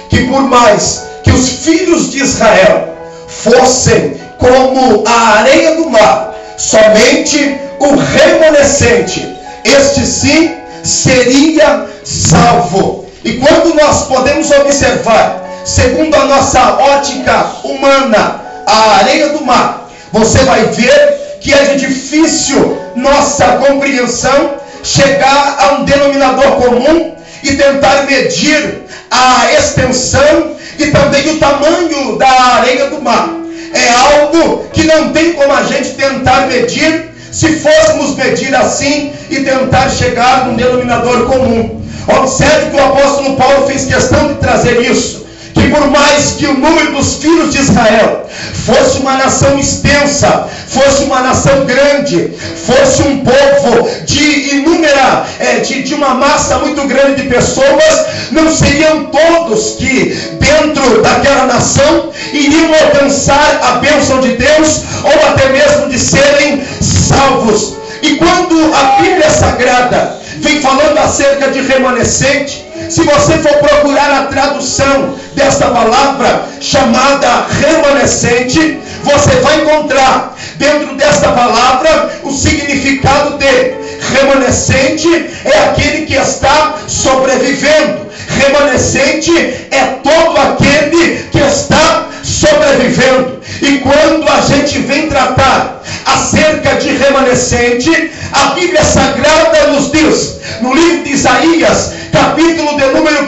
que por mais que os filhos de Israel fossem como a areia do mar, somente o remanescente, este sim seria salvo. E quando nós podemos observar, segundo a nossa ótica humana, a areia do mar, você vai ver que é de difícil nossa compreensão chegar a um denominador comum e tentar medir a extensão e também o tamanho da areia do mar. É algo que não tem como a gente tentar medir, se fôssemos medir assim e tentar chegar num denominador comum. Observe que o apóstolo Paulo fez questão de trazer isso, que por mais que o número dos filhos de Israel fosse uma nação extensa, fosse uma nação grande, fosse um povo de inúmera, de uma massa muito grande de pessoas, não seriam todos que dentro daquela nação iriam alcançar a bênção de Deus, ou até mesmo de serem salvos. E quando a Bíblia Sagrada vem falando acerca de remanescente, se você for procurar a tradução desta palavra chamada remanescente, você vai encontrar dentro desta palavra o significado de remanescente é aquele que está sobrevivendo. Remanescente é todo aquele que está sobrevivendo. E quando a gente vem tratar acerca de remanescente, a Bíblia Sagrada nos diz, no livro de Isaías, capítulo de número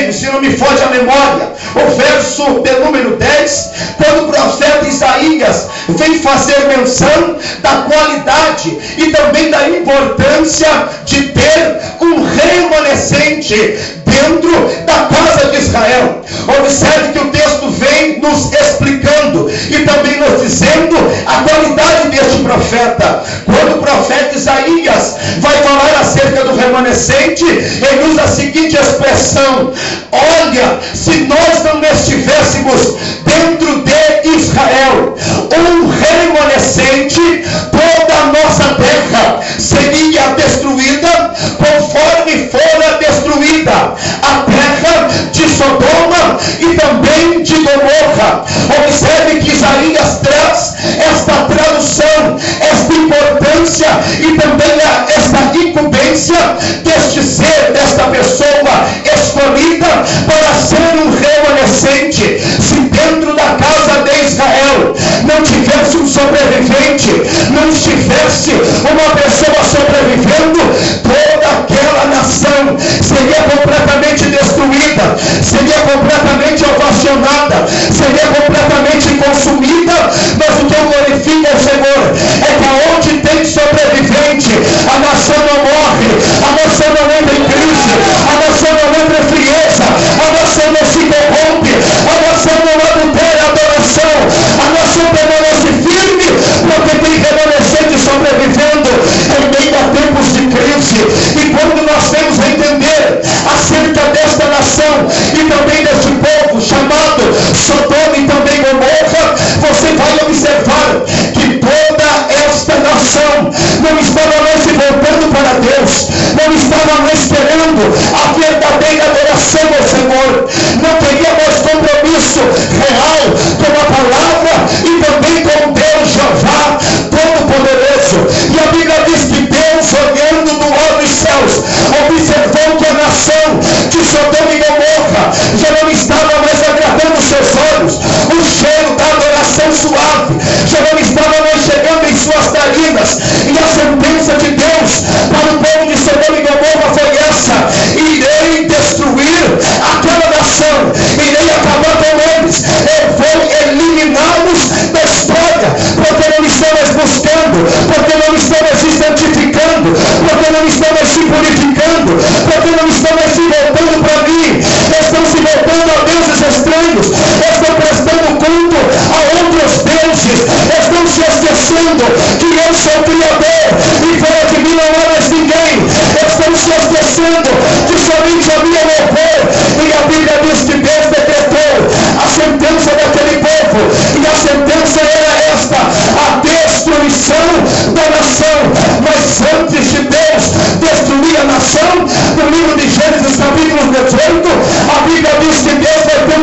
1, se não me foge a memória, o verso de número 10, quando o profeta Isaías vem fazer menção da qualidade e também da importância de ter um remanescente dentro da casa de Israel. Observe que o texto vem nos explicando e também nos dizendo a qualidade deste profeta. Quando o profeta Isaías vai falar acerca do remanescente, ele usa a seguinte expressão: olha, se nós não estivéssemos dentro de Israel, um remanescente, toda a nossa terra seria destruída conforme fora destruída a terra de Sodoma e também de Gomorra. Observe que Isaías traz esta tradução, esta importância e também esta incumbência deste ser, desta pessoa escolhida para ser um remanescente. Se dentro da casa de Israel não tivesse um sobrevivente, não tivesse uma pessoa sobrevivendo, toda aquela nação seria completamente destruída, seria completamente ovacionada, seria completamente consumida. Mas o que eu glorifico ao Senhor é que aonde tem sobrevivente, a nação não morre, a nação não entra em crise, a nação não entra em frieza, a nação não se corrompe, a nação não adultera a adoração, a nação permanece firme, porque tem remanescente sobrevivendo em meio a tempos de crise. E quando nós temos a entender acerca desta nação e também deste povo chamado Sodoma e também Gomorra, você vai observar que toda esta nação não estava mais se voltando para Deus, não estava mais esperando a verdadeira adoração ao Senhor, não teria mais compromisso real com a palavra e também com Deus Jeová Todo-Poderoso. E a Bíblia diz que Deus, olhando do alto dos céus, observou que a nação de Sodoma e Gomorra já não estava mais agradando os seus olhos, o cheiro da adoração suave já não estava mais chegando em suas narinas, e a sentença de Deus para o povo de Sodoma e Gomorra foi essa: irei destruir aquela nação, irei acabar com eles, eu vou eliminá-los da história, porque não estão mais buscando, porque não estão mais se identificando, porque não estão mais se purificando, porque não estão mais se voltando para mim, estão se voltando a deuses estranhos, estão prestando culto a outros deuses, estão se esquecendo que eu sou o Criador e fora de mim não há mais ninguém, estão se esquecendo que somente a minha louvor. E a Bíblia diz que Deus decretou a sentença daquele povo, e a sentença era esta: a destruição da nação. Mas antes de Deus destruir a nação, no livro de Gênesis capítulo 18, a Bíblia diz que Deus vai ter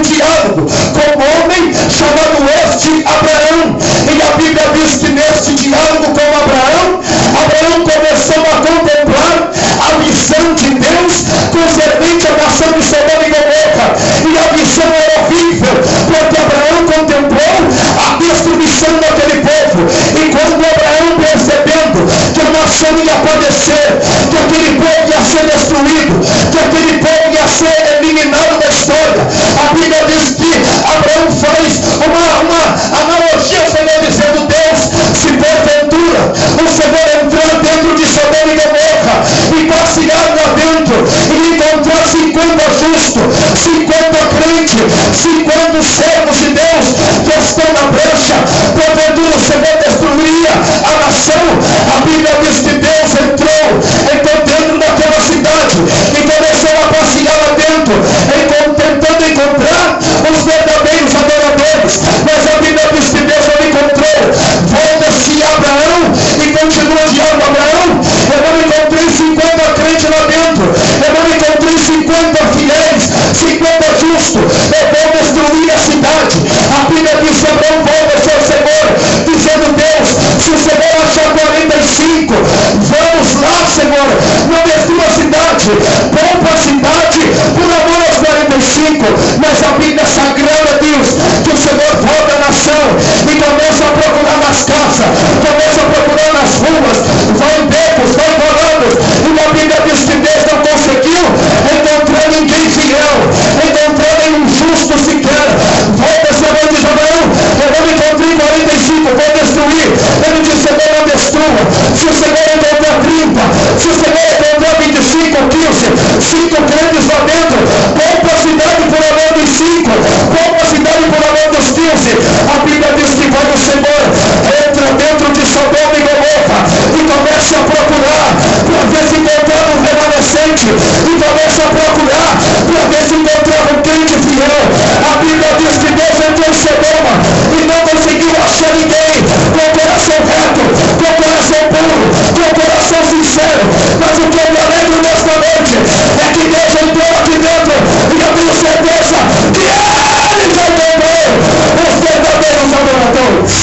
acontecer, que aquele povo ia ser destruído, que aquele povo ia ser eliminado da história. A Bíblia diz que Abraão faz uma analogia ao Senhor, dizendo: Deus, se porventura o Senhor entrar dentro de Sodoma e Gomorra e passear lá dentro e encontrar 50 justos, 50 crentes, 50 servos de Deus que estão na brecha, porventura o Senhor destruiria a nação. A Bíblia diz que Deus entrou então dentro daquela cidade e começou a passear lá dentro, tentando encontrar os verdadeiros adoradores. Mas a Bíblia diz que Deus não encontrou. Volta-se Abraão e continua guiando Abraão: eu não encontrei 50 crentes lá dentro, eu não encontrei 50 fiéis, 50 justos, eu vou destruir a cidade. A Bíblia diz que Abraão volta-se ao Senhor, dizendo: Deus, se o Senhor achar 45, vamos lá, Senhor, não destrua a cidade, poupa a cidade por amor aos 45. Mas a Bíblia Sagrada diz que o Senhor volta a nação e começa a procurar nas casas, começa a procurar nas ruas, vai em becos, vai em balados, e a Bíblia diz que Deus não conseguiu encontrar ninguém fiel, encontrar nenhum justo sequer. Volta-se a mãe de Abraão: eu não encontrei 45, vou destruir. Ele disse: Senhor, não destrua. Se o Senhor encontrar 30, se o Senhor encontrar 25, 15, 5 crentes lá dentro, poupa a cidade por amor dos 5, poupa a cidade por amor dos 15. A Bíblia diz que vai o Senhor, entra dentro de Sodoma e Gomorra e começa a procurar para ver se encontrar um remanescente, e começa a procurar para ver se encontrar um crente fiel. A Bíblia diz que Deus entrou em Sodoma e não conseguiu achar ninguém com o coração reto, com o coração puro, com o coração sincero. Mas o que eu me alegro nesta noite é que Deus entrou aqui dentro e eu tenho certeza que Ele já encontrou os verdadeiros adoradores.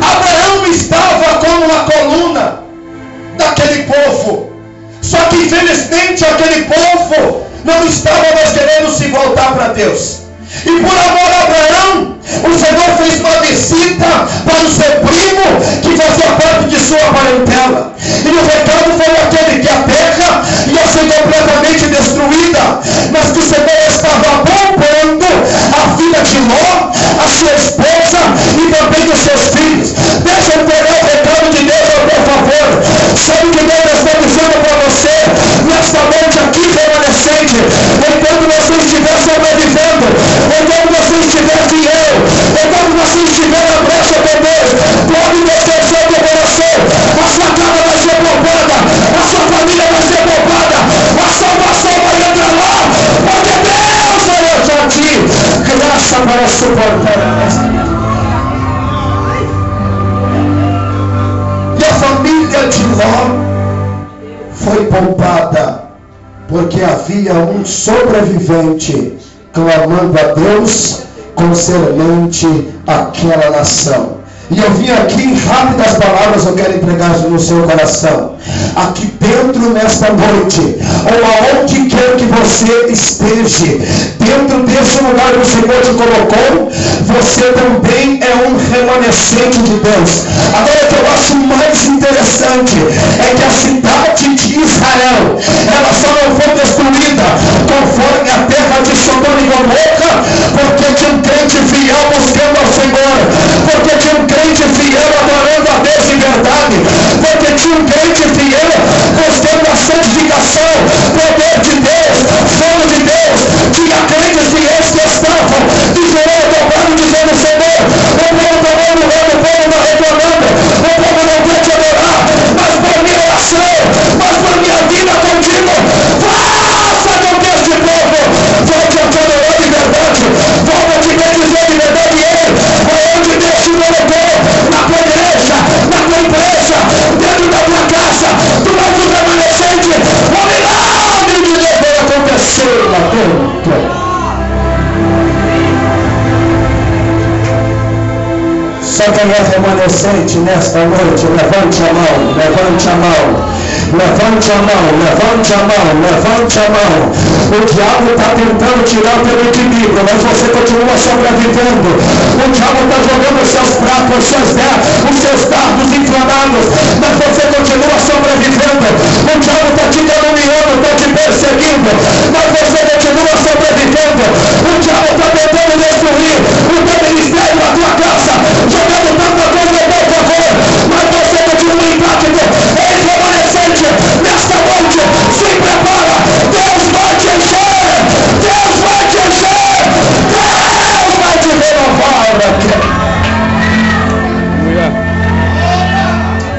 Abraão estava como uma coluna daquele povo, só que infelizmente aquele povo não estava mais querendo se voltar para Deus. E por amor a Abraão, o Senhor fez uma visita para o seu primo que fazia parte de sua parentela. E o recado foi aquele: que a terra ia ser completamente destruída, mas que o Senhor estava poupando a vida de Ló, a sua esposa e também dos seus filhos. Deixa eu pegar o recado de Deus ao teu favor. Sabe o que Deus está dizendo para você nesta noite aqui, remanescente? Enquanto você estiver sobrevivendo, enquanto você estiver fiel, enquanto você estiver na brecha de Deus, pode descer do coração. A sua casa vai ser poupada, a sua família vai ser poupada, a salvação vai entrar lá, porque Deus vai deixar ti graça para suportar esta. E a família de Ló foi poupada porque havia um sobrevivente clamando a Deus concernente àquela nação. E eu vim aqui em rápidas palavras, eu quero entregar no seu coração. Aqui dentro nesta noite, ou aonde quer que você esteja, dentro desse lugar que o Senhor te colocou, você também é um remanescente de Deus. Agora, o que eu acho mais interessante é que a cidade de Israel, ela só não foi destruída conforme a terra de Sodoma e Gomorra, porque tinha um crente fiel buscando ao Senhor, porque tinha um crente fiel adorando a Deus em verdade, porque tinha um crente fiel buscando a santificação, poder de Deus, fogo de Deus. Tinha crentes fiéis que estavam de joelho dobrado dizendo: Senhor, o povo está morrendo, o povo está reclamando, o povo não quer te adorar, mas por minha oração, mas por minha vida contínua, faça com que este povo volte a te adorar de verdade, volte a te dizer de verdade Ele, aonde Deus te colocou, na tua igreja, na tua empresa, dentro da tua casa, do nosso remanescente, o milagre de Deus vai acontecer na tua. Só quem é remanescente nesta noite, levante a mão, levante a mão. Levante a mão, levante a mão, levante a mão. O diabo está tentando tirar o teu equilíbrio, mas você continua sobrevivendo. O diabo está jogando os seus pratos, os seus dardos inflamados, mas você continua sobrevivendo. O diabo está te caluniando, está te perseguindo, mas você continua sobrevivendo. O diabo está tentando destruir o teu ministério, a tua casa, jogando tanta coisa ao teu favor, mas você continua intacto. Ei, remanescente, nesta noite, se prepara. Deus vai te encher, Deus vai te encher, Deus vai te renovar.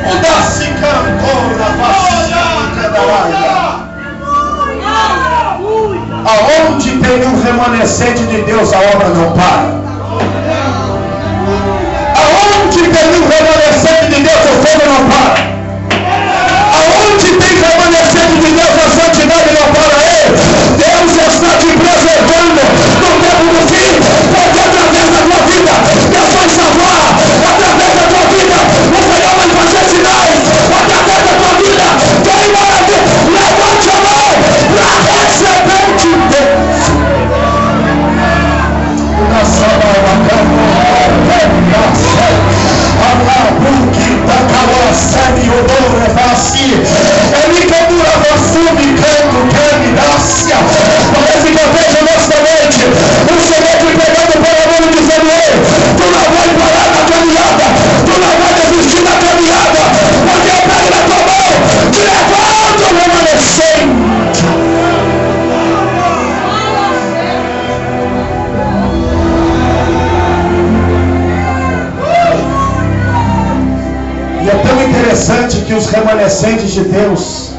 Muda-se cantora, aonde tem um remanescente de Deus, a obra não para. Aonde tem um remanescente de Deus, o fogo não para. Aonde tem remanescente de Deus, a santidade não para. Ei, Deus está te preservando no tempo do fim, porque através da tua vida Deus vai salvar, através da tua vida o Senhor vai fazer sinais, através da tua vida quem vai levante a mão para receber de Deus. Na sala parece que eu vejo nesta noite o Senhor te pegando pela mão e dizendo: ei, tu não vai parar na caminhada, tu não vai desistir da caminhada, porque eu pego na tua mão, te levanto o remanescente. E é tão interessante que os remanescentes de Deus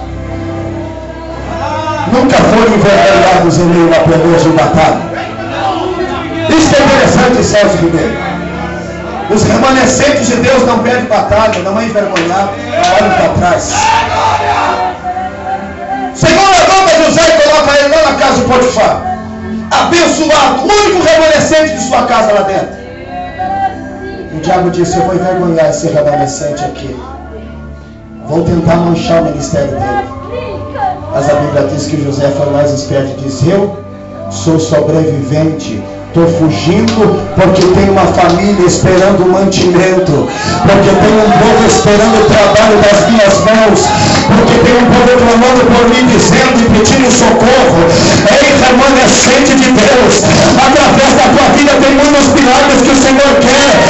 nunca foram envergonhados em meio a peleja de batalha. Isso é interessante, Celso Ribeiro. Os remanescentes de Deus não perdem batalha, não é envergonhado, olhem para trás. Senhor, levanta José e coloca ele lá na casa do Potifar, abençoado, o único remanescente de sua casa lá dentro. O diabo disse: eu vou envergonhar esse remanescente aqui, vou tentar manchar o ministério dele. Mas a Bíblia diz que José foi mais esperto e disse: eu sou sobrevivente, estou fugindo porque tem uma família esperando o mantimento, porque tem um povo esperando o trabalho das minhas mãos, porque tem um povo clamando por mim, dizendo e pedindo socorro. Ei, remanescente de Deus, através da tua vida tem muitos milagres que o Senhor quer.